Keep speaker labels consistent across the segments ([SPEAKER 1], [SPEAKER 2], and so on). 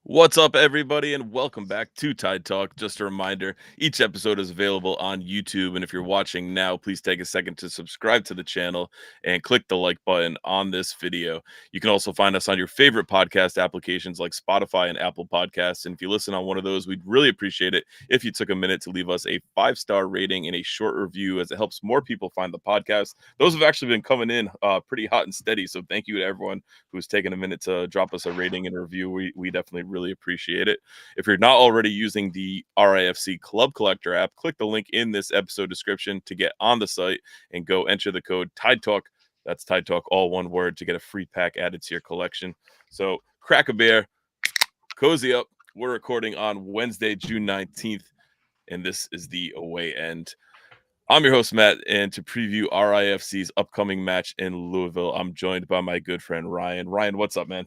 [SPEAKER 1] What's up, everybody, and welcome back to Tide Talk. Just a reminder, each episode is available on YouTube, and if you're watching now, please take a second to subscribe to the channel and click the like button on this video. You can also find us on your favorite podcast applications like Spotify and Apple Podcasts, and if you listen on one of those, we'd really appreciate it if you took a minute to leave us a 5-star rating and a short review, as it helps more people find the podcast. Those have actually been coming in pretty hot and steady, so thank you to everyone who's taken a minute to drop us a rating and a review. We definitely really appreciate it. If you're not already using the RIFC Club Collector app, click the link in this episode description to get on the site and go enter the code Tide Talk. That's Tide Talk, all one word, to get a free pack added to your collection. So crack a beer, cozy up. We're recording on Wednesday, June 19th, and this is the away end. I'm your host, Matt, and to preview RIFC's upcoming match in Louisville, I'm joined by my good friend, Ryan. Ryan, what's up, man?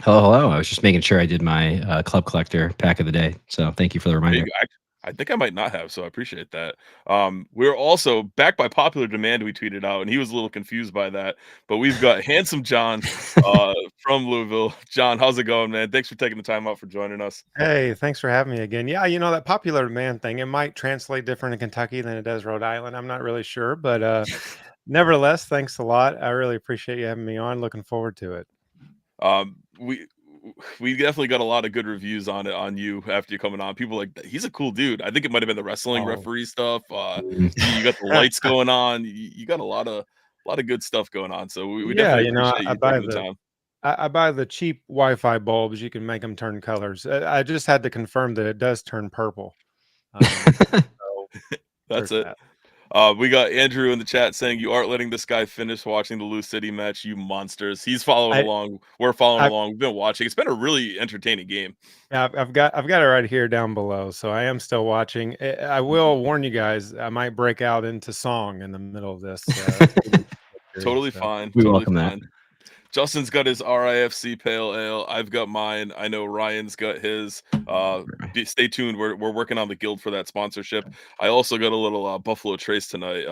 [SPEAKER 2] Hello. I was just making sure I did my Club Collector pack of the day. So thank you for the
[SPEAKER 1] There you
[SPEAKER 2] reminder.
[SPEAKER 1] go. I think I might not have, so I appreciate that. We're also back by popular demand. We tweeted out, and he was a little confused by that. But we've got handsome John from Louisville. John, how's it going, man? Thanks for taking the time out for joining us.
[SPEAKER 3] Hey, thanks for having me again. Yeah, that popular demand thing, it might translate different in Kentucky than it does Rhode Island. I'm not really sure, but nevertheless, thanks a lot. I really appreciate you having me on. Looking forward to it.
[SPEAKER 1] Um, we we definitely got a lot of good reviews on it on you after you coming on. People like he's a cool dude. I think it might have been the wrestling
[SPEAKER 3] Oh.
[SPEAKER 1] referee stuff.
[SPEAKER 2] Mm.
[SPEAKER 1] You got the lights going on. You got a lot of good stuff going on. So we
[SPEAKER 3] Yeah,
[SPEAKER 1] definitely appreciate
[SPEAKER 3] I
[SPEAKER 1] you
[SPEAKER 3] buy
[SPEAKER 1] taking the
[SPEAKER 3] the
[SPEAKER 1] time.
[SPEAKER 3] I buy the cheap Wi-Fi bulbs. You can make them turn colors. I just had to confirm that it does turn purple. So
[SPEAKER 1] That's
[SPEAKER 3] there's
[SPEAKER 1] it.
[SPEAKER 3] that.
[SPEAKER 1] We got Andrew in the chat saying you aren't letting this guy finish watching the Lou City match, you monsters. He's following
[SPEAKER 3] I
[SPEAKER 1] along. We're following
[SPEAKER 3] I
[SPEAKER 1] along. We've been watching. It's been a really entertaining game.
[SPEAKER 3] I've got it right here down below, so I am still watching. I will warn you guys, I might break out into song in the middle of this. It's gonna be period.
[SPEAKER 1] Totally
[SPEAKER 3] So
[SPEAKER 1] fine.
[SPEAKER 2] We
[SPEAKER 1] Totally
[SPEAKER 2] welcome that.
[SPEAKER 1] fine. Justin's got his RIFC Pale Ale. I've got mine. I know Ryan's got his. Stay tuned. We're working on the guild for that sponsorship. I also got a little Buffalo Trace tonight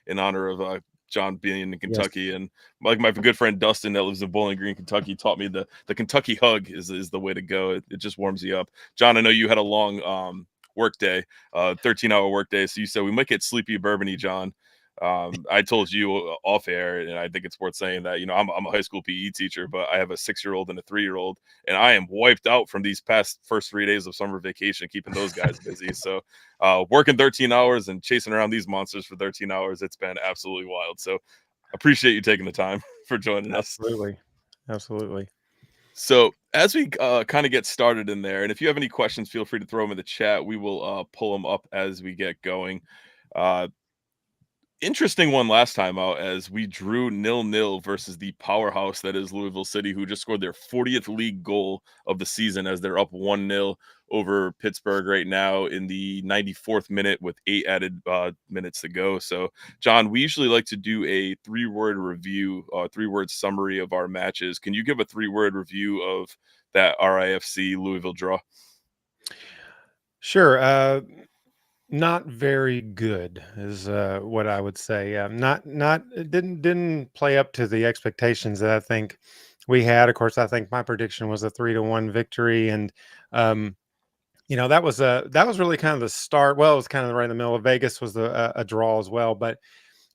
[SPEAKER 1] in honor of John being in
[SPEAKER 3] yes.
[SPEAKER 1] Kentucky, and like my good friend Dustin that lives in Bowling Green, Kentucky, taught me the Kentucky hug is the way to go. It just warms you up. John, I know you had a long work day, 13-hour work day, so you said we might get sleepy bourbony, John. I told you off air, and I think it's worth saying that I'm a high school PE teacher, but I have a 6-year-old and a 3-year-old, and I am wiped out from these past first 3 days of summer vacation, keeping those guys busy. So, working 13 hours and chasing around these monsters for 13 hours, it's been absolutely wild. So, appreciate you taking the time for joining us.
[SPEAKER 3] Absolutely. Absolutely.
[SPEAKER 1] So, as we kind of get started in there, and if you have any questions, feel free to throw them in the chat. We will pull them up as we get going. Uh, Interesting one last time out as we drew 0-0 versus the powerhouse that is Louisville City, who just scored their 40th league goal of the season as they're up 1-0 over Pittsburgh right now in the 94th minute with 8 added minutes to go. So, John, we usually like to do a 3-word review, 3-word summary of our matches. Can you give a 3-word review of that RIFC Louisville draw?
[SPEAKER 3] Sure. Not very good is what I would say. Not it didn't play up to the expectations that I think we had. Of course, I think my prediction was a 3-1 victory, and um, that was really kind of the start. Well, it was kind of right in the middle of Vegas was a draw as well, but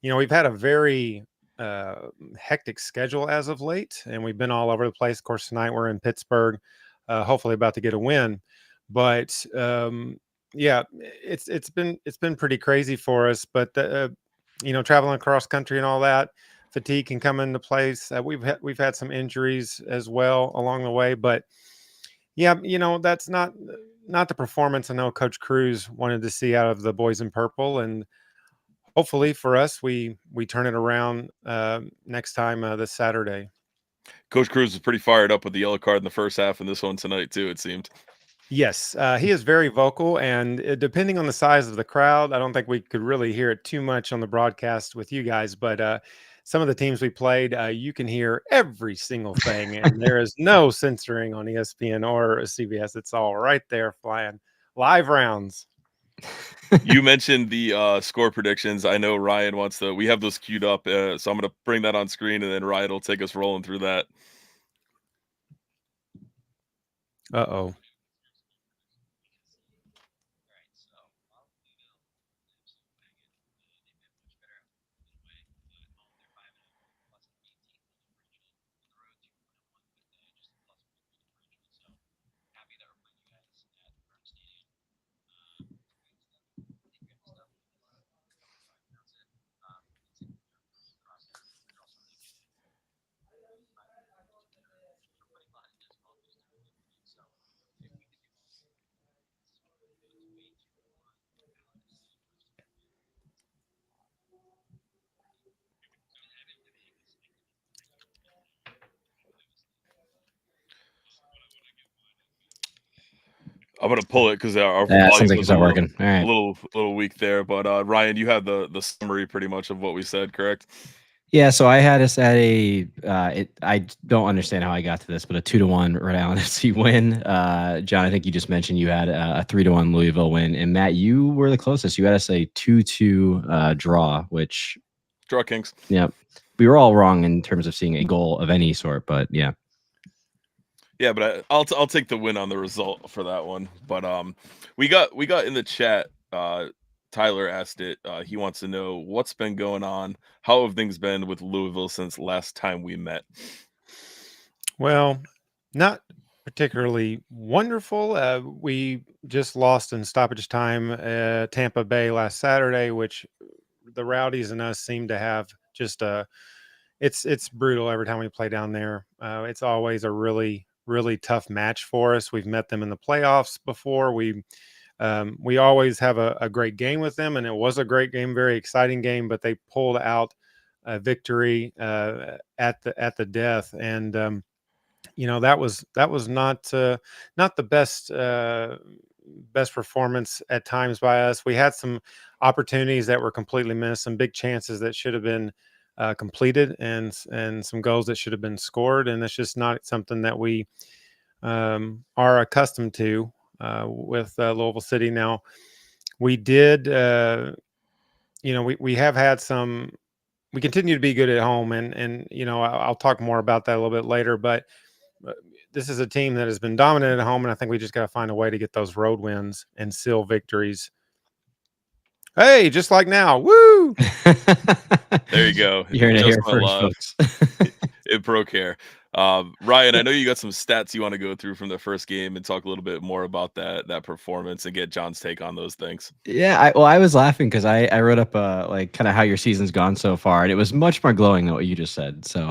[SPEAKER 3] we've had a very uh, hectic schedule as of late, and we've been all over the place. Of course, tonight we're in Pittsburgh, hopefully about to get a win, but yeah, it's been pretty crazy for us. But traveling across country and all that, fatigue can come into place. We've had some injuries as well along the way, but yeah, that's not the performance I know Coach Cruz wanted to see out of the boys in purple, and hopefully for us, we turn it around next time this Saturday.
[SPEAKER 1] Coach Cruz was pretty fired up with the yellow card in the first half and this one tonight, too, it seemed.
[SPEAKER 3] Yes, he is very vocal, and depending on the size of the crowd, I don't think we could really hear it too much on the broadcast with you guys. But some of the teams we played, you can hear every single thing, and there is no censoring on ESPN or CBS. It's all right there, flying live rounds.
[SPEAKER 1] You mentioned the score predictions. I know Ryan wants to we have those queued up, so I'm gonna bring that on screen, and then Ryan will take us rolling through that.
[SPEAKER 3] Uh-oh.
[SPEAKER 1] I'm gonna pull it because our
[SPEAKER 2] That sounds
[SPEAKER 1] volume
[SPEAKER 2] like
[SPEAKER 1] was
[SPEAKER 2] it's not working. All right.
[SPEAKER 1] little weak there. But Ryan, you have the summary pretty much of what we said, correct?
[SPEAKER 2] Yeah, so I had us at a I don't understand how I got to this, but a 2-1 Rhode Island FC win. John, I think you just mentioned you had a 3-1 Louisville win, and Matt, you were the closest. You had us a 2-2 draw, which
[SPEAKER 1] Draw Kings.
[SPEAKER 2] yeah, we were all wrong in terms of seeing a goal of any sort, but yeah.
[SPEAKER 1] Yeah, but I'll take the win on the result for that one. But we got in the chat. Tyler asked it. He wants to know what's been going on. How have things been with Louisville since last time we met?
[SPEAKER 3] Well, not particularly wonderful. We just lost in stoppage time at Tampa Bay last Saturday, which the Rowdies and us seem to have just it's brutal every time we play down there. It's always a really tough match for us. We've met them in the playoffs before. We always have a great game with them, and it was a great game, very exciting game. But they pulled out a victory at the death, and that was not the best performance at times by us. We had some opportunities that were completely missed, some big chances that should have been completed, and some goals that should have been scored, and it's just not something that we are accustomed to with Louisville City. Now, we did, we have had some. We continue to be good at home, and I'll talk more about that a little bit later. But this is a team that has been dominant at home, and I think we just got to find a way to get those road wins and seal victories. Hey, just like now, woo!
[SPEAKER 1] There you go.
[SPEAKER 2] You're gonna
[SPEAKER 1] Just
[SPEAKER 2] hear
[SPEAKER 1] went
[SPEAKER 2] first,
[SPEAKER 1] live.
[SPEAKER 2] folks.
[SPEAKER 1] It broke hair. Ryan, I know you got some stats you want to go through from the first game and talk a little bit more about that performance and get John's take on those things.
[SPEAKER 2] Yeah, I was laughing because I wrote up like kind of how your season's gone so far, and it was much more glowing than what you just said. So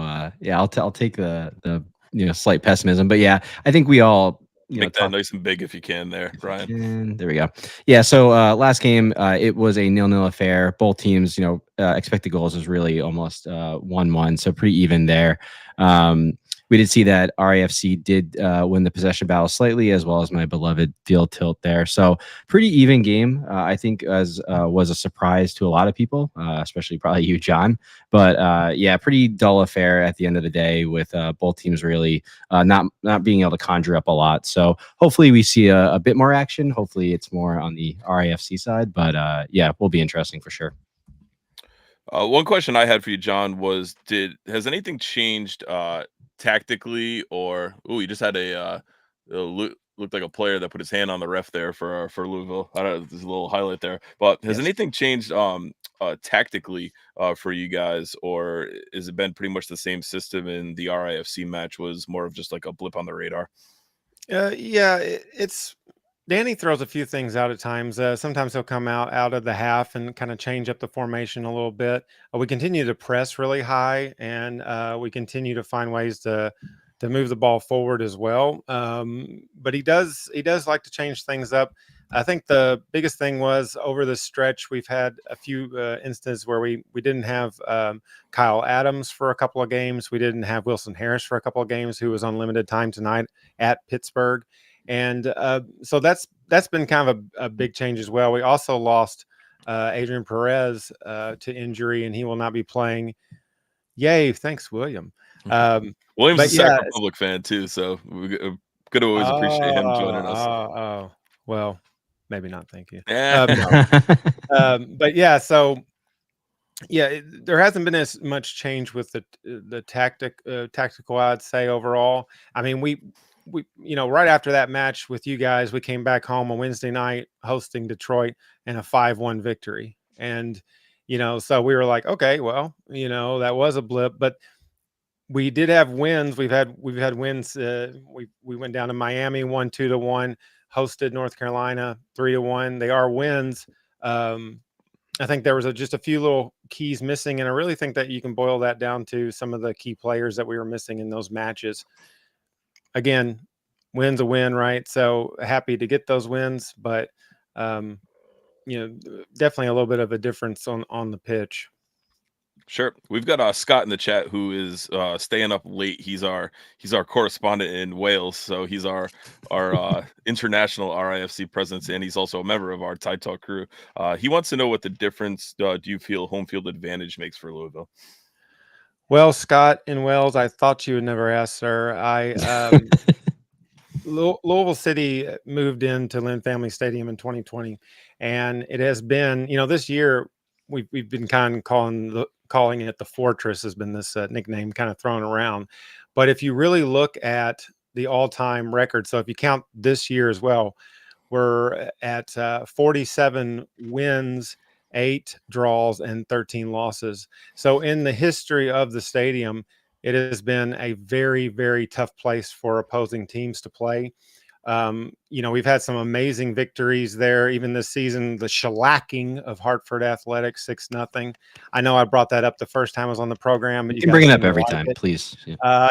[SPEAKER 2] yeah, I'll take the slight pessimism, but yeah, I think we all
[SPEAKER 1] Make that
[SPEAKER 2] talk.
[SPEAKER 1] nice and big if you can there, Ryan.
[SPEAKER 2] There we go. Yeah. So last game, it was a 0-0 affair. Both teams, expected goals was really almost 1-1, so pretty even there. We did see that RIFC did win the possession battle slightly, as well as my beloved field tilt there. So pretty even game. I think as was a surprise to a lot of people, especially probably you, John. But yeah, pretty dull affair at the end of the day, with both teams really not being able to conjure up a lot. So hopefully we see a bit more action. Hopefully it's more on the RIFC side, but yeah, will be interesting for sure.
[SPEAKER 1] One question I had for you, John, was has anything changed tactically, or you just had looked like a player that put his hand on the ref there for Louisville. I don't know, there's a little highlight there, but has
[SPEAKER 3] Yes.
[SPEAKER 1] anything changed tactically for you guys, or has it been pretty much the same system and the RIFC match was more of just like a blip on the radar?
[SPEAKER 3] Yeah, it's Danny throws a few things out at times. Sometimes he'll come out of the half and kind of change up the formation a little bit. We continue to press really high, and we continue to find ways to move the ball forward as well. But he does like to change things up. I think the biggest thing was over the stretch we've had a few instances where we didn't have Kyle Adams for a couple of games. We didn't have Wilson Harris for a couple of games, who was on limited time tonight at Pittsburgh. And so that's been kind of a big change as well. We also lost Adrian Perez to injury, and he will not be playing. Yay! Thanks, William.
[SPEAKER 1] William's a
[SPEAKER 3] But
[SPEAKER 1] Sac
[SPEAKER 3] yeah.
[SPEAKER 1] Republic fan too, so we could always appreciate him
[SPEAKER 3] Oh,
[SPEAKER 1] joining us.
[SPEAKER 3] well, maybe not. Thank you.
[SPEAKER 1] Yeah.
[SPEAKER 3] No. But yeah, so yeah, there hasn't been as much change with the tactical, I'd say overall. I mean, right after that match with you guys, we came back home on Wednesday night hosting Detroit and a 5-1 victory. And, so we were like, okay, well, that was a blip, but we did have wins. We've had wins. We went down to Miami, won 2-1, hosted North Carolina 3-1. They are wins. I think there was just a few little keys missing, and I really think that you can boil that down to some of the key players that we were missing in those matches. Again, win's a win, right? So happy to get those wins, but definitely a little bit of a difference on the pitch.
[SPEAKER 1] Sure. We've got Scott in the chat who is staying up late. He's our correspondent in Wales, so he's our international RIFC presence, and he's also a member of our Tide Talk crew. He wants to know what the difference do you feel home field advantage makes for Louisville?
[SPEAKER 3] Well, Scott in Wales, I thought you would never ask, sir. Louisville City moved into Lynn Family Stadium in 2020, and it has been, this year we've been kind of calling it the Fortress, has been this nickname kind of thrown around. But if you really look at the all-time record, so if you count this year as well, we're at 47 wins, 8 draws, and 13 losses. So in the history of the stadium, it has been a very, very tough place for opposing teams to play. We've had some amazing victories there, even this season, the shellacking of Hartford Athletics 6-0. I know I brought that up the first time I was on the program. But
[SPEAKER 2] you can bring it up every time, please.
[SPEAKER 3] Yeah.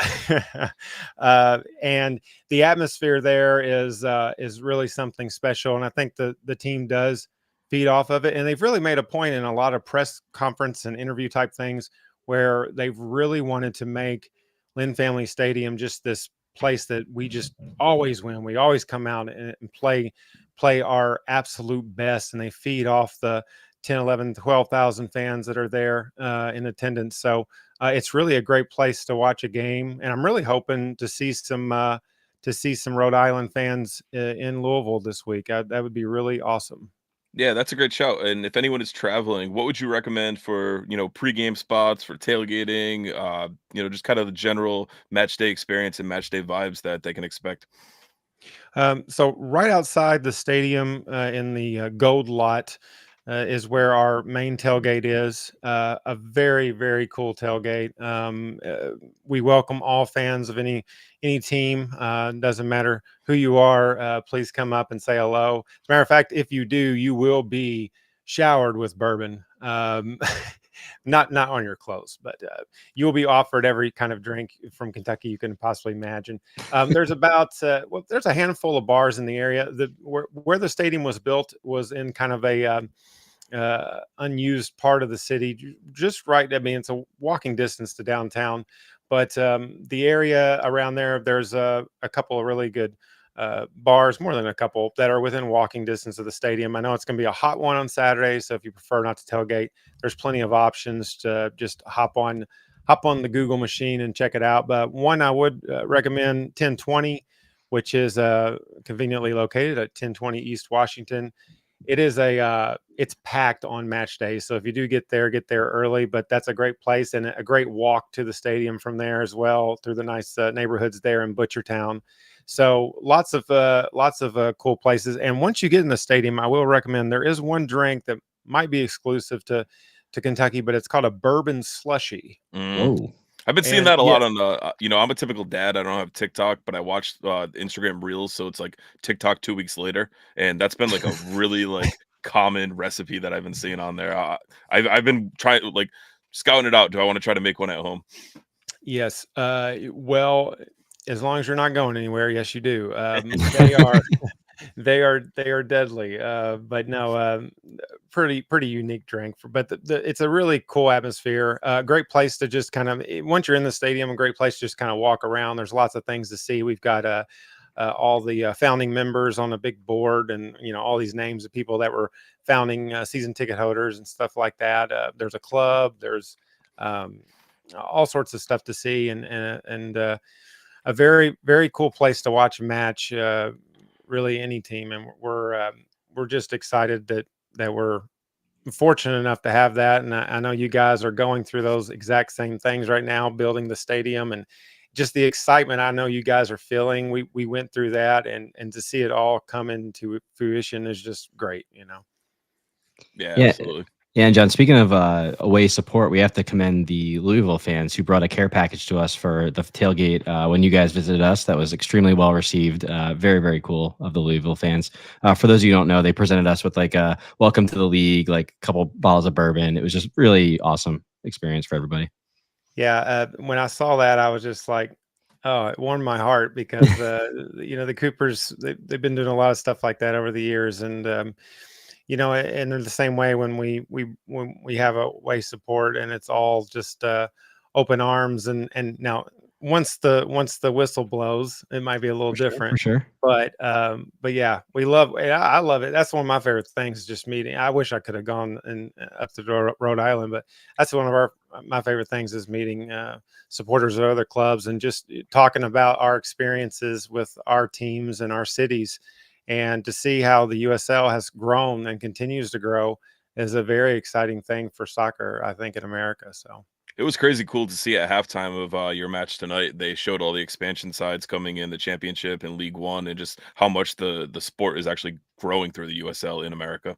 [SPEAKER 3] And the atmosphere there is really something special. And I think the team does feed off of it. And they've really made a point in a lot of press conference and interview type things where they've really wanted to make Lynn Family Stadium just this place that we just always win. We always come out and play our absolute best, and they feed off the 10, 11, 12,000 fans that are there in attendance. So it's really a great place to watch a game, and I'm really hoping to see some Rhode Island fans in Louisville this week. That would be really awesome.
[SPEAKER 1] Yeah, that's a great shout. And if anyone is traveling, what would you recommend for, pregame spots for tailgating, just kind of the general match day experience and match day vibes that they can expect?
[SPEAKER 3] So right outside the stadium in the gold lot is where our main tailgate is. A very, very cool tailgate. We welcome all fans of any team. Doesn't matter who you are. Please come up and say hello. As a matter of fact, if you do, you will be showered with bourbon. Not on your clothes, but you will be offered every kind of drink from Kentucky you can possibly imagine. There's there's a handful of bars in the area. Where the stadium was built was in kind of a unused part of the city, just right. I mean, it's a walking distance to downtown, but the area around there's a couple of really good bars, more than a couple, that are within walking distance of the stadium. I know it's going to be a hot one on Saturday, so if you prefer not to tailgate, there's plenty of options to just hop on the Google machine and check it out. But one I would recommend, 1020, which is conveniently located at 1020 East Washington. It is it's packed on match day. So if you do get there early, but that's a great place and a great walk to the stadium from there as well, through the nice neighborhoods there in Butchertown. So lots of cool places. And once you get in the stadium, I will recommend, there is one drink that might be exclusive to Kentucky, but it's called a bourbon slushy.
[SPEAKER 2] Whoa.
[SPEAKER 1] I've been seeing that a lot on I'm a typical dad. I don't have TikTok, but I watch Instagram Reels, so it's like TikTok 2 weeks later, and that's been like a really common recipe that I've been seeing on there. I've been trying scouting it out. Do I want to try to make one at home?
[SPEAKER 3] Yes. Well, as long as you're not going anywhere, yes, you do. They are. They are deadly, but no, pretty unique drink. But it's a really cool atmosphere. Great place to just kind of, once you're in the stadium, a great place to just kind of walk around. There's lots of things to see. We've got all the founding members on a big board, and all these names of people that were founding season ticket holders and stuff like that. There's a club. There's all sorts of stuff to see, and a very, very cool place to watch a match. Really any team, and we're just excited that we're fortunate enough to have that. And I know you guys are going through those exact same things right now, building the stadium, and just the excitement I know you guys are feeling. We went through that, and to see it all come into fruition is just great.
[SPEAKER 1] Yeah,
[SPEAKER 2] Yeah.
[SPEAKER 1] absolutely.
[SPEAKER 2] Yeah, and John, speaking of away support, we have to commend the Louisville fans who brought a care package to us for the tailgate when you guys visited us. That was extremely well received. Very, very cool of the Louisville fans. For those of you who don't know, they presented us with like a welcome to the league, like a couple bottles of bourbon. It was just really awesome experience for everybody.
[SPEAKER 3] Yeah, when I saw that, I was just like, oh, it warmed my heart because the Coopers they've been doing a lot of stuff like that over the years, and and they're the same way when we have a way support, and it's all just open arms, and now once the whistle blows, it might be a little different.
[SPEAKER 2] For sure.
[SPEAKER 3] But yeah, I love it. That's one of my favorite things, just meeting. I wish I could have gone up to Rhode Island, but that's one of my favorite things is meeting supporters of other clubs and just talking about our experiences with our teams and our cities. And to see how the USL has grown and continues to grow is a very exciting thing for soccer, I think, in America. So
[SPEAKER 1] It was crazy cool to see at halftime of your match tonight. They showed all the expansion sides coming in, the championship and League One, and just how much the sport is actually growing through the USL in America.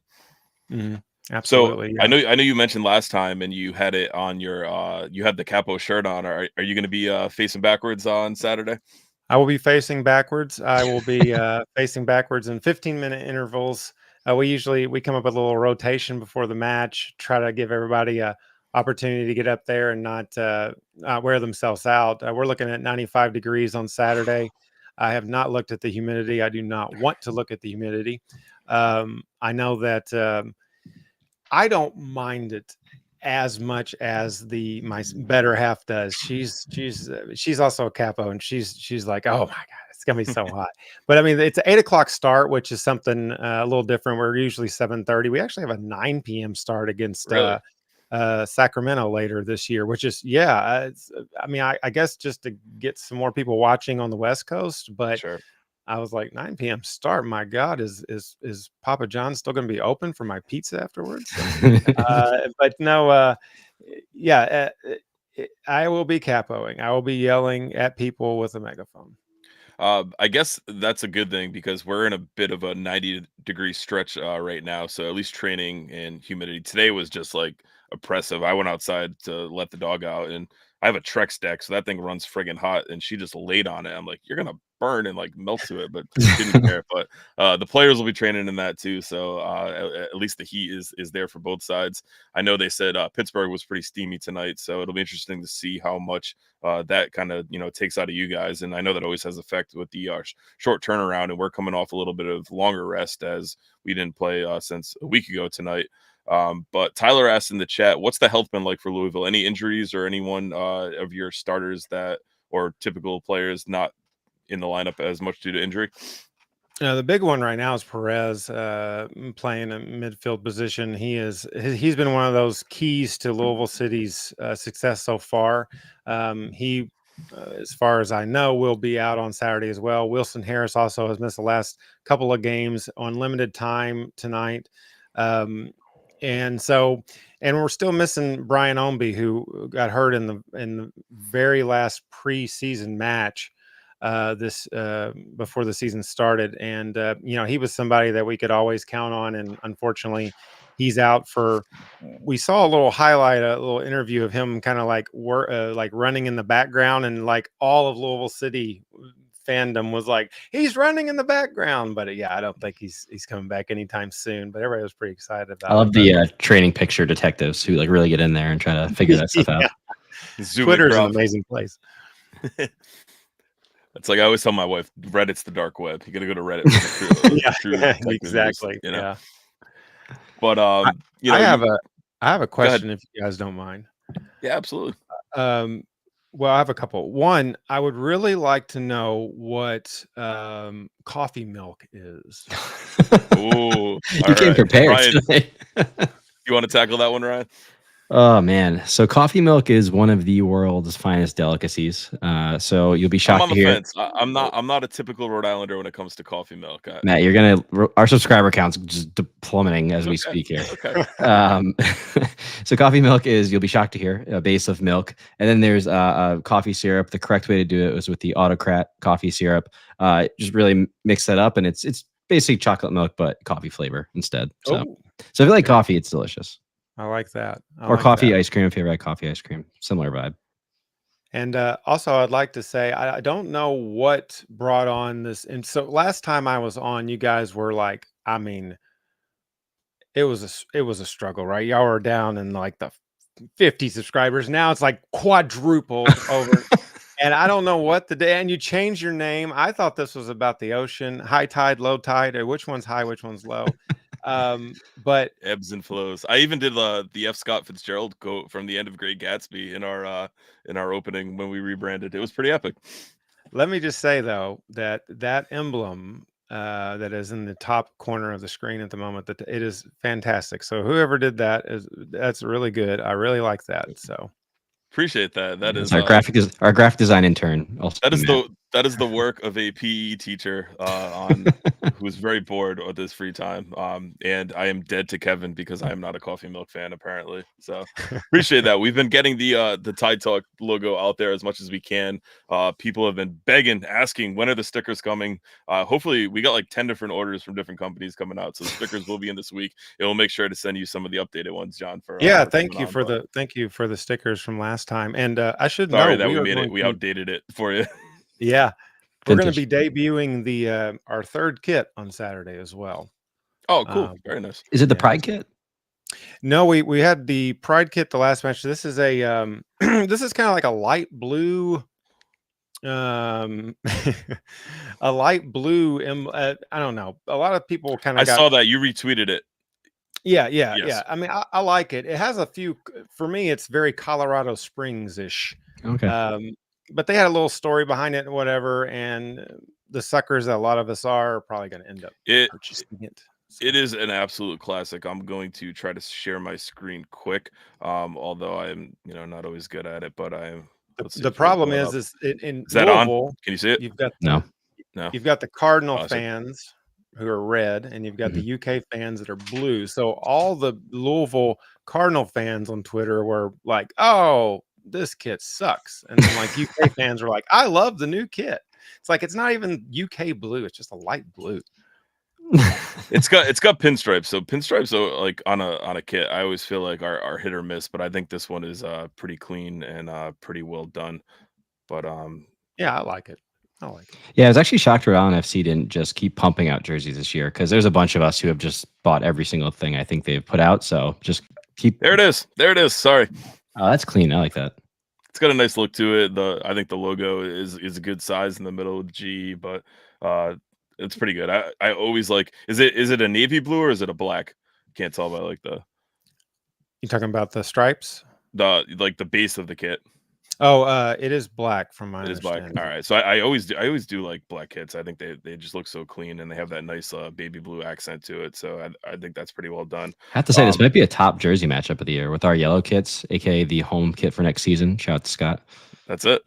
[SPEAKER 1] So
[SPEAKER 3] absolutely,
[SPEAKER 1] I
[SPEAKER 3] yeah.
[SPEAKER 1] know you mentioned last time, and you had it on your you had the capo shirt on. Are you going to be facing backwards on Saturday?
[SPEAKER 3] I will be facing backwards. I will be facing backwards in 15-minute intervals. We come up with a little rotation before the match, try to give everybody a opportunity to get up there and not wear themselves out. We're looking at 95 degrees on Saturday. I have not looked at the humidity. I do not want to look at the humidity. I know that I don't mind it as much as my better half does. She's also a capo, and she's like, oh my god, it's gonna be so hot. But I mean, it's an 8 o'clock start, which is something a little different. We're usually 7:30. We actually have a 9 p.m. start against
[SPEAKER 1] Really?
[SPEAKER 3] Sacramento later this year, which is I mean, I guess just to get some more people watching on the West Coast, but
[SPEAKER 1] Sure.
[SPEAKER 3] I was like, 9 p.m. start. My God, is Papa John's still going to be open for my pizza afterwards? But no, yeah, I will be capoing. I will be yelling at people with a megaphone.
[SPEAKER 1] I guess that's a good thing because we're in a bit of a 90-degree stretch right now. So at least training and humidity today was just like oppressive. I went outside to let the dog out, and I have a Trex deck, so that thing runs friggin' hot, and she just laid on it. I'm like, you're gonna burn and like melt to it, but didn't care. But the players will be training in that too, so at least the heat is there for both sides. I know they said Pittsburgh was pretty steamy tonight, so it'll be interesting to see how much that kind of takes out of you guys. And I know that always has effect with the short turnaround, and we're coming off a little bit of longer rest as we didn't play since a week ago tonight. But Tyler asked in the chat, what's the health been like for Louisville? Any injuries or anyone of your starters that or typical players not in the lineup as much due to injury?
[SPEAKER 3] The big one right now is Perez playing a midfield position. He's been one of those keys to Louisville City's success so far. He, as far as I know, will be out on Saturday as well. Wilson Harris also has missed the last couple of games on limited time tonight. And we're still missing Brian Omby, who got hurt in the very last preseason match this before the season started. And he was somebody that we could always count on, and unfortunately he's out for. We saw a little interview of him kind of like running in the background, and like all of Louisville City fandom was like, he's running in the background. But I don't think he's coming back anytime soon, but everybody was pretty excited about
[SPEAKER 2] I love
[SPEAKER 3] it.
[SPEAKER 2] the training picture detectives who like really get in there and try to figure that stuff out.
[SPEAKER 3] Twitter's an amazing place.
[SPEAKER 1] It's like I always tell my wife, Reddit's the dark web. You got to go to Reddit for the true
[SPEAKER 3] exactly.
[SPEAKER 1] News,
[SPEAKER 3] Yeah.
[SPEAKER 1] But
[SPEAKER 3] I have a question if you guys don't mind.
[SPEAKER 1] Yeah, absolutely.
[SPEAKER 3] Well, I have a couple. One, I would really like to know what coffee milk is.
[SPEAKER 1] Ooh,
[SPEAKER 2] you came prepared.
[SPEAKER 1] Ryan, you want to tackle that one, Ryan?
[SPEAKER 2] Oh man, so coffee milk is one of the world's finest delicacies. So you'll be
[SPEAKER 1] I'm
[SPEAKER 2] shocked
[SPEAKER 1] on
[SPEAKER 2] to
[SPEAKER 1] the
[SPEAKER 2] hear,
[SPEAKER 1] fence. I'm not a typical Rhode Islander when it comes to coffee milk.
[SPEAKER 2] Matt, our subscriber count's just plummeting as we
[SPEAKER 1] Okay.
[SPEAKER 2] speak here.
[SPEAKER 1] Okay.
[SPEAKER 2] Um, so coffee milk is, you'll be shocked to hear, a base of milk, and then there's coffee syrup. The correct way to do it was with the autocrat coffee syrup. Just really mix that up, and it's basically chocolate milk but coffee flavor instead. So
[SPEAKER 3] Oh,
[SPEAKER 2] so if you like
[SPEAKER 3] okay.
[SPEAKER 2] coffee, it's delicious.
[SPEAKER 3] I like that. I
[SPEAKER 2] Or
[SPEAKER 3] like
[SPEAKER 2] coffee
[SPEAKER 3] that.
[SPEAKER 2] ice cream if you like coffee ice cream, similar vibe.
[SPEAKER 3] And also, I'd like to say I don't know what brought on this. And so last time I was on, you guys were like, I mean, it was a struggle, right? Y'all were down in like the 50 subscribers. Now it's like quadrupled over. And I don't know what the day. And you changed your name. I thought this was about the ocean, high tide, low tide, or which one's high, which one's low. But
[SPEAKER 1] Ebbs and flows. I even did the F. Scott Fitzgerald quote from the end of Great Gatsby in our opening when we rebranded. It was pretty epic.
[SPEAKER 3] let me just say though that that emblem that is in the top corner of the screen at the moment, that it is fantastic. So whoever did that's really good. I really like that. So
[SPEAKER 1] Appreciate that.
[SPEAKER 2] It's our graphic design intern. Also, Matt.
[SPEAKER 1] That is the work of a PE teacher on who's very bored with his free time. And I am dead to Kevin because I am not a coffee milk fan apparently. So appreciate that. We've been getting the Tide Talk logo out there as much as we can. People have been begging, asking when are the stickers coming. Hopefully we got like 10 different orders from different companies coming out. So the stickers will be in this week. It will make sure to send you some of the updated ones, John.
[SPEAKER 3] yeah,
[SPEAKER 1] For
[SPEAKER 3] thank
[SPEAKER 1] coming
[SPEAKER 3] you
[SPEAKER 1] on,
[SPEAKER 3] for
[SPEAKER 1] but
[SPEAKER 3] thank you for the stickers from last time. And I should
[SPEAKER 1] sorry
[SPEAKER 3] know
[SPEAKER 1] that
[SPEAKER 3] we
[SPEAKER 1] we
[SPEAKER 3] are
[SPEAKER 1] made
[SPEAKER 3] going
[SPEAKER 1] it. We
[SPEAKER 3] to,
[SPEAKER 1] outdated it for you.
[SPEAKER 3] yeah, we're going to
[SPEAKER 2] Vintage.
[SPEAKER 3] be debuting the our third kit on Saturday as well.
[SPEAKER 1] Oh, cool. Very nice.
[SPEAKER 2] Is it the
[SPEAKER 3] Yeah.
[SPEAKER 2] Pride kit?
[SPEAKER 3] No, we had the Pride kit the last match. This is a this is kind of like a light blue a light blue I don't know. A lot of people kind
[SPEAKER 1] I
[SPEAKER 3] of got
[SPEAKER 1] saw that you retweeted it.
[SPEAKER 3] yeah.
[SPEAKER 1] Yes.
[SPEAKER 3] I mean, I like it. It has a few for me it's very Colorado Springs-ish.
[SPEAKER 2] Okay.
[SPEAKER 3] But they had a little story behind it and whatever, and the suckers that a lot of us are probably going to end up purchasing it. So.
[SPEAKER 1] It is an absolute classic. I'm going to try to share my screen quick. Although I'm, not always good at it, but I am.
[SPEAKER 3] The problem is in
[SPEAKER 1] Is that on?
[SPEAKER 3] Louisville,
[SPEAKER 1] Can you see it?
[SPEAKER 3] you've got
[SPEAKER 2] No.
[SPEAKER 3] you've got the Cardinal
[SPEAKER 1] Awesome.
[SPEAKER 3] fans who are red, and you've got the UK fans that are blue. So all the Louisville Cardinal fans on Twitter were like, "Oh, this kit sucks," and then like UK fans were like, "I love the new kit." It's like it's not even UK blue; it's just a light blue.
[SPEAKER 1] It's got pinstripes. So pinstripes are like on a kit. I always feel like are hit or miss, but I think this one is pretty clean and pretty well done. But
[SPEAKER 3] yeah, I like it. I like it.
[SPEAKER 2] Yeah, I was actually shocked Rhode Island FC didn't just keep pumping out jerseys this year, because there's a bunch of us who have just bought every single thing I think they've put out. So just keep.
[SPEAKER 1] there it is. There it is. Sorry.
[SPEAKER 2] Oh, that's clean. I like that.
[SPEAKER 1] It's got a nice look to it. I think the logo is a good size in the middle of the G, but it's pretty good. I always like. Is it a navy blue or is it a black? Can't tell by like
[SPEAKER 3] You talking about the stripes?
[SPEAKER 1] the base of the kit.
[SPEAKER 3] Oh, it is black from my
[SPEAKER 1] It is black.
[SPEAKER 3] understanding.
[SPEAKER 1] All right. So I always do like black kits. I think they just look so clean and they have that nice baby blue accent to it. So I think that's pretty well done.
[SPEAKER 2] I have to say, this might be a top jersey matchup of the year with our yellow kits, aka the home kit for next season. Shout out to Scott.
[SPEAKER 1] That's it.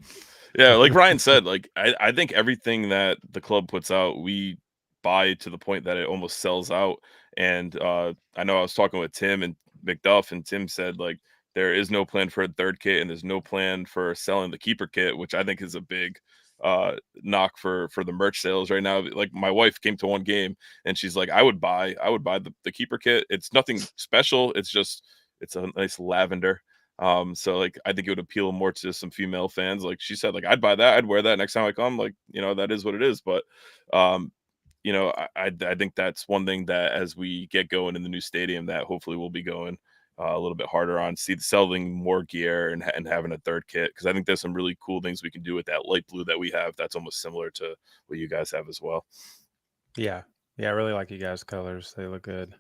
[SPEAKER 1] Yeah, like Ryan said, like I think everything that the club puts out, we buy to the point that it almost sells out. And I know I was talking with Tim and McDuff, and Tim said like there is no plan for a third kit, and there's no plan for selling the keeper kit, which I think is a big knock for the merch sales right now. Like my wife came to one game and she's like, I would buy the keeper kit. It's nothing special. It's a nice lavender. So like I think it would appeal more to some female fans. Like she said, like I'd buy that, I'd wear that next time I come. Like, that is what it is. But I think that's one thing that as we get going in the new stadium that hopefully we'll be going a little bit harder on selling more gear and having a third kit, because I think there's some really cool things we can do with that light blue that we have that's almost similar to what you guys have as well.
[SPEAKER 3] Yeah, I really like you guys' colors. They look good.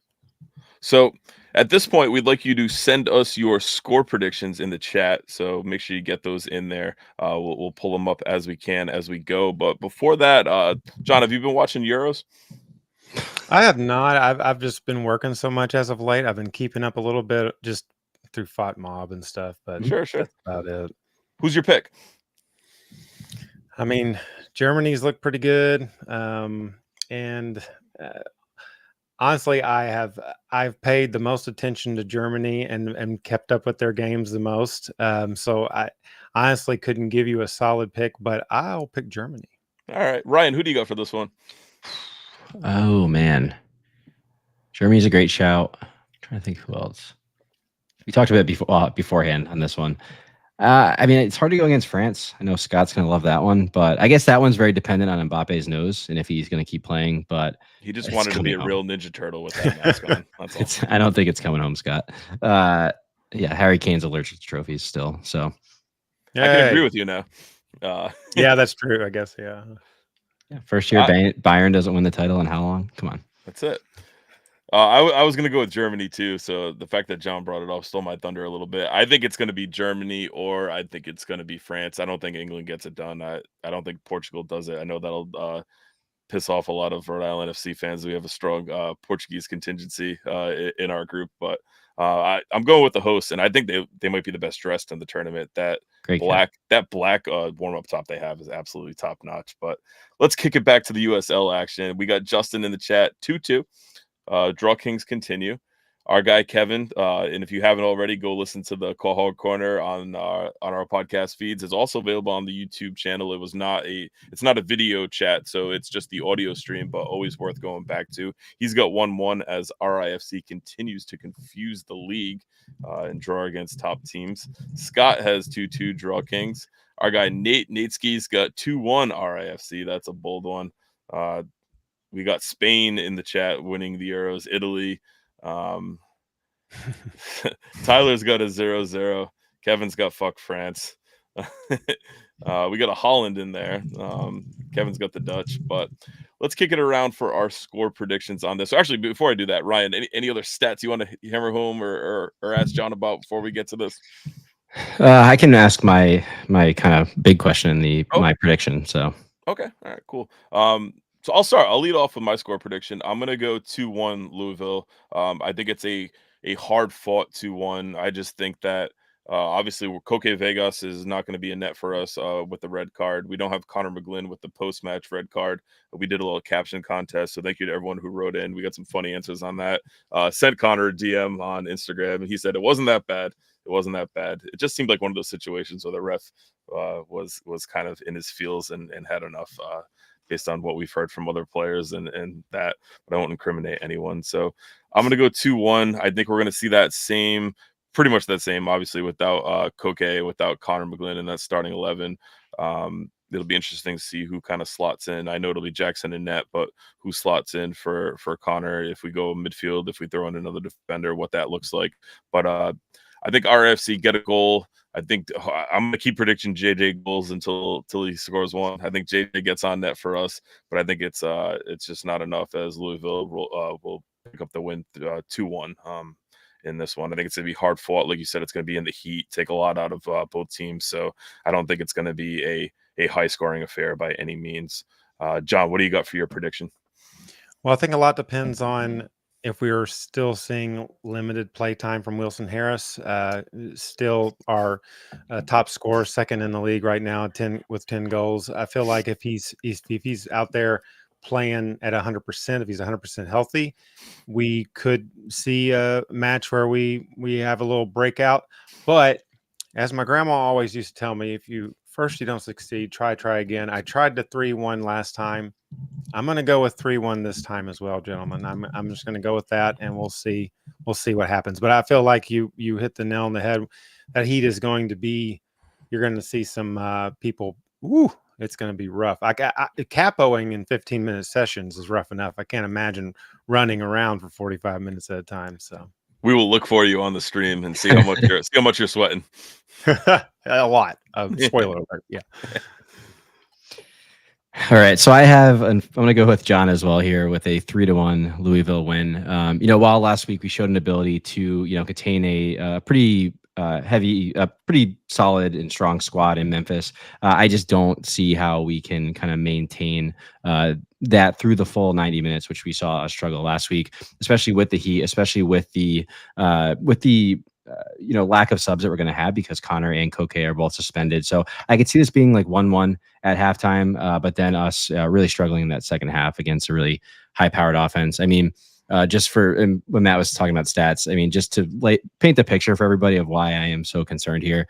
[SPEAKER 1] So at this point, we'd like you to send us your score predictions in the chat. So make sure you get those in there. We'll pull them up as we can as we go. But before that, John, have you been watching Euros?
[SPEAKER 3] I have not. I've just been working so much as of late. I've been keeping up a little bit, just through Fought Mob and stuff, but
[SPEAKER 1] Sure.
[SPEAKER 3] that's about it.
[SPEAKER 1] Who's your pick?
[SPEAKER 3] I mean, Germany's looked pretty good, and honestly, I've paid the most attention to Germany and kept up with their games the most. So I honestly couldn't give you a solid pick, but I'll pick Germany.
[SPEAKER 1] All right, Ryan, who do you got for this one?
[SPEAKER 2] Oh man, Germany's a great shout. I'm trying to think who else. We talked about it beforehand on this one. I mean, it's hard to go against France. I know Scott's going to love that one, but I guess that one's very dependent on Mbappe's nose and if he's going to keep playing. But
[SPEAKER 1] he just wanted to be a real Ninja Turtle with that mask on. That's all.
[SPEAKER 2] I don't think it's coming home, Scott. Yeah, Harry Kane's allergic to trophies still. So
[SPEAKER 1] I can agree with you now.
[SPEAKER 3] Yeah, that's true. I guess. Yeah.
[SPEAKER 2] First year Bayern doesn't win the title in how long? Come on.
[SPEAKER 1] That's it. I was going to go with Germany too, so the fact that John brought it up stole my thunder a little bit. I think it's going to be Germany, or I think it's going to be France. I don't think England gets it done. I don't think Portugal does it. I know that'll piss off a lot of Rhode Island FC fans. We have a strong Portuguese contingency in our group, but I'm going with the hosts, and I think they might be the best dressed in the tournament. That black warm up top they have is absolutely top notch. But let's kick it back to the USL action. We got Justin in the chat 2-2. Draw Kings continue. Our guy Kevin, and if you haven't already, go listen to the Call Hog Corner on our podcast feeds. It's also available on the YouTube channel. It's not a video chat, so it's just the audio stream, but always worth going back to. He's got 1-1 as RIFC continues to confuse the league and draw against top teams. Scott has 2-2 Draw Kings. Our guy Nateski's got 2-1 RIFC. That's a bold one. We got Spain in the chat winning the Euros. Italy. Tyler's got a 0-0. Kevin's got fuck France. We got a Holland in there. Kevin's got the Dutch. But let's kick it around for our score predictions on this. So actually, before I do that, Ryan, any other stats you want to hammer home or ask John about before we get to this?
[SPEAKER 2] I can ask my kind of big question in my prediction. So
[SPEAKER 1] okay, all right, cool. So I'll start. I'll lead off with my score prediction. I'm gonna go 2-1 Louisville. I think it's a hard fought 2-1. I just think that obviously Koke Vegas is not going to be a net for us with the red card. We don't have Connor McGlynn with the post match red card. We did a little caption contest, so thank you to everyone who wrote in. We got some funny answers on that. Sent Connor a DM on Instagram, and he said it wasn't that bad. It wasn't that bad. It just seemed like one of those situations where the ref was kind of in his feels and had enough. Based on what we've heard from other players and that, but I won't incriminate anyone. So I'm going to go 2-1. I think we're going to see that pretty much that same, obviously without Koke, without Connor McGlynn in that starting 11. It'll be interesting to see who kind of slots in. I know it'll be Jackson and net, but who slots in for Connor if we go midfield, if we throw in another defender, what that looks like. But I think RFC get a goal. I think I'm going to keep predicting JJ goals until he scores one. I think JJ gets on net for us, but I think it's just not enough as Louisville will pick up the win 2-1 in this one. I think it's going to be hard fought. Like you said, it's going to be in the heat, take a lot out of both teams. So I don't think it's going to be a high scoring affair by any means. John, what do you got for your prediction?
[SPEAKER 3] Well, I think a lot depends on if we are still seeing limited play time from Wilson Harris, still our top scorer, second in the league right now, 10 goals. I feel like if he's out there playing at 100%, if he's 100% healthy, we could see a match where we have a little breakout. But as my grandma always used to tell me, if you don't succeed, try again. I tried the 3-1 last time. I'm going to go with 3-1 this time as well, gentlemen. I'm just going to go with that, and we'll see what happens. But I feel like you hit the nail on the head. That heat is going to be. You're going to see some people. Woo! It's going to be rough. Capoing in 15-minute sessions is rough enough. I can't imagine running around for 45 minutes at a time. So
[SPEAKER 1] we will look for you on the stream and see how much you're sweating.
[SPEAKER 3] A lot. Spoiler alert. Yeah.
[SPEAKER 2] All right, so I'm going to go with John as well here with a 3-1 Louisville win. While last week we showed an ability to contain a pretty pretty solid and strong squad in Memphis, I just don't see how we can kind of maintain that through the full 90 minutes, which we saw a struggle last week, especially with the heat, especially with the lack of subs that we're going to have because Connor and Koke are both suspended. So I could see this being like 1-1 at halftime, but then us really struggling in that second half against a really high-powered offense. I mean, when Matt was talking about stats, I mean, just to paint the picture for everybody of why I am so concerned here.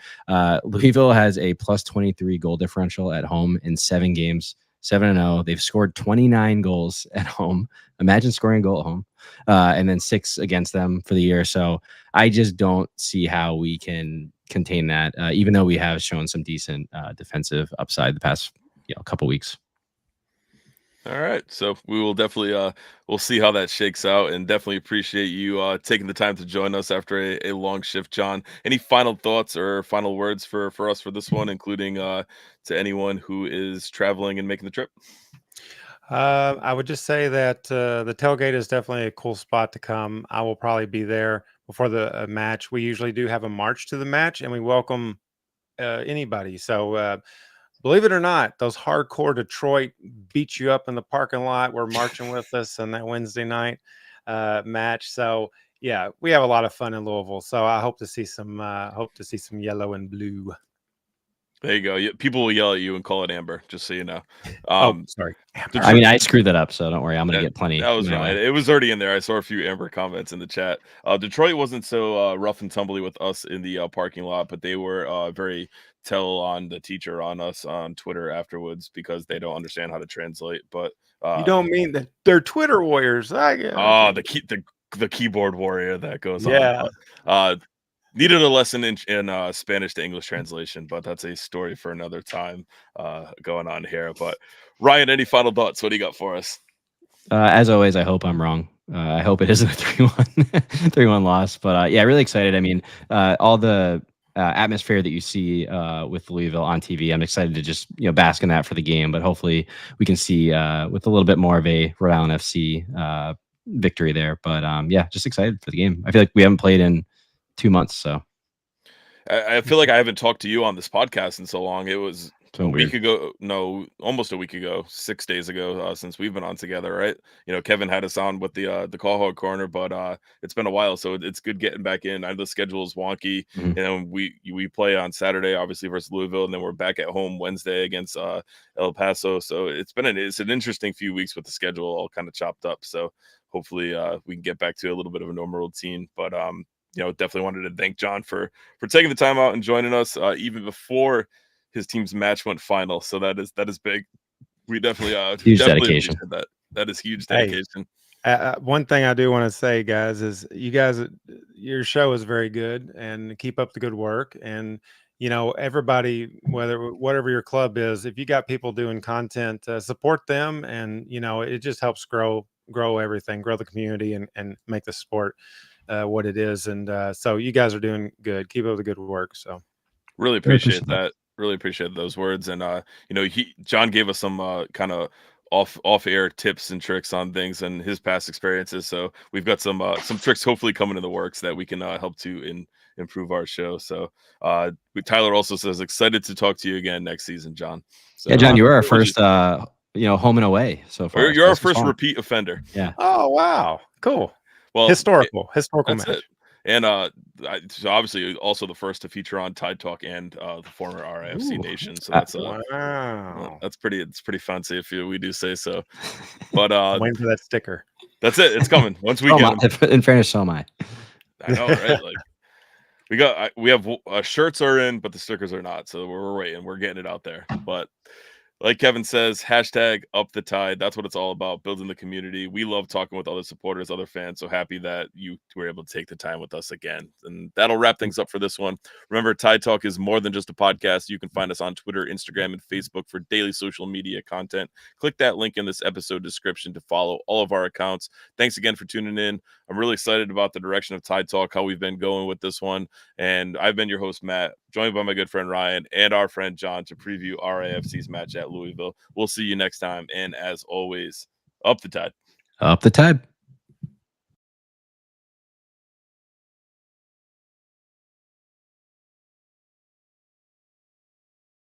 [SPEAKER 2] Louisville has a plus 23 goal differential at home in 7 games, 7-0. They've scored 29 goals at home. Imagine scoring a goal at home, and then 6 against them for the year. So I just don't see how we can contain that, even though we have shown some decent defensive upside the past couple weeks.
[SPEAKER 1] All right, so we will definitely we'll see how that shakes out, and definitely appreciate you taking the time to join us after a long shift, John. Any final thoughts or final words for us for this one, including to anyone who is traveling and making the trip?
[SPEAKER 3] I would just say that the tailgate is definitely a cool spot to come. I will probably be there before the match. We usually do have a march to the match, and we welcome anybody. So believe it or not, those hardcore Detroit beat you up in the parking lot. We're marching with us on that Wednesday night match. So yeah, we have a lot of fun in Louisville. So I hope to see some yellow and blue.
[SPEAKER 1] There you go. People will yell at you and call it amber, just so you know.
[SPEAKER 3] Sorry.
[SPEAKER 1] Amber.
[SPEAKER 2] I mean, I screwed that up, so don't worry. I'm going to get plenty.
[SPEAKER 1] That was right. It was already in there. I saw a few amber comments in the chat. Detroit wasn't so rough and tumbly with us in the parking lot, but they were very tell on the teacher on us on Twitter afterwards because they don't understand how to translate. But
[SPEAKER 3] you don't mean that they're Twitter warriors.
[SPEAKER 1] The keyboard warrior that goes on. Needed a lesson in Spanish to English translation, but that's a story for another time going on here. But Ryan, any final thoughts? What do you got for us?
[SPEAKER 2] As always, I hope I'm wrong. I hope it isn't a 3-1 loss. But yeah, really excited. I mean, all the atmosphere that you see with Louisville on TV, I'm excited to just bask in that for the game. But hopefully we can see with a little bit more of a Rhode Island FC victory there. But yeah, just excited for the game. I feel like we haven't played in 2 months, so
[SPEAKER 1] I feel like I haven't talked to you on this podcast in so long. It was week ago, almost a week ago, 6 days ago, since we've been on together, right? Kevin had us on with the Call Hog Corner, but it's been a while, so it's good getting back in. I know the schedule is wonky, and we play on Saturday, obviously versus Louisville, and then we're back at home Wednesday against El Paso. So it's an interesting few weeks with the schedule all kind of chopped up. So hopefully we can get back to a little bit of a normal routine, but definitely wanted to thank John for taking the time out and joining us even before his team's match went final. So that is big. We definitely
[SPEAKER 2] huge dedication.
[SPEAKER 1] That is huge dedication.
[SPEAKER 3] Hey, one thing I do want to say, guys, is your show is very good, and keep up the good work. And everybody, whatever your club is, if you got people doing content, support them, and it just helps grow everything, grow the community, and make the sport what it is. And so you guys are doing good. Keep up the good work. So
[SPEAKER 1] really appreciate that. Really appreciate those words. And John gave us some kind of off air tips and tricks on things and his past experiences. So we've got some tricks hopefully coming in the works that we can help to improve our show. So Tyler also says excited to talk to you again next season, John. So,
[SPEAKER 2] yeah, John, you were our first home and away so far.
[SPEAKER 1] You're our first repeat offender.
[SPEAKER 2] Yeah.
[SPEAKER 3] Oh wow, cool. Well, historical match.
[SPEAKER 1] And so obviously also the first to feature on Tide Talk and the former RIFC Nation. So that's
[SPEAKER 3] wow.
[SPEAKER 1] It's pretty fancy if we do say so. But
[SPEAKER 3] waiting for that sticker.
[SPEAKER 1] That's it. It's coming once we get
[SPEAKER 2] them. In fairness, so am I.
[SPEAKER 1] I know, right? Like we have shirts are in, but the stickers are not. So we're waiting. We're getting it out there. But like Kevin says, hashtag up the tide. That's what it's all about, building the community. We love talking with other supporters, other fans. So happy that you were able to take the time with us again. And that'll wrap things up for this one. Remember, Tide Talk is more than just a podcast. You can find us on Twitter, Instagram, and Facebook for daily social media content. Click that link in this episode description to follow all of our accounts. Thanks again for tuning in. I'm really excited about the direction of Tide Talk, how we've been going with this one. And I've been your host, Matt, joined by my good friend Ryan and our friend John to preview RIFC's match at Louisville. We'll see you next time. And as always, up the tide.
[SPEAKER 2] Up the tide.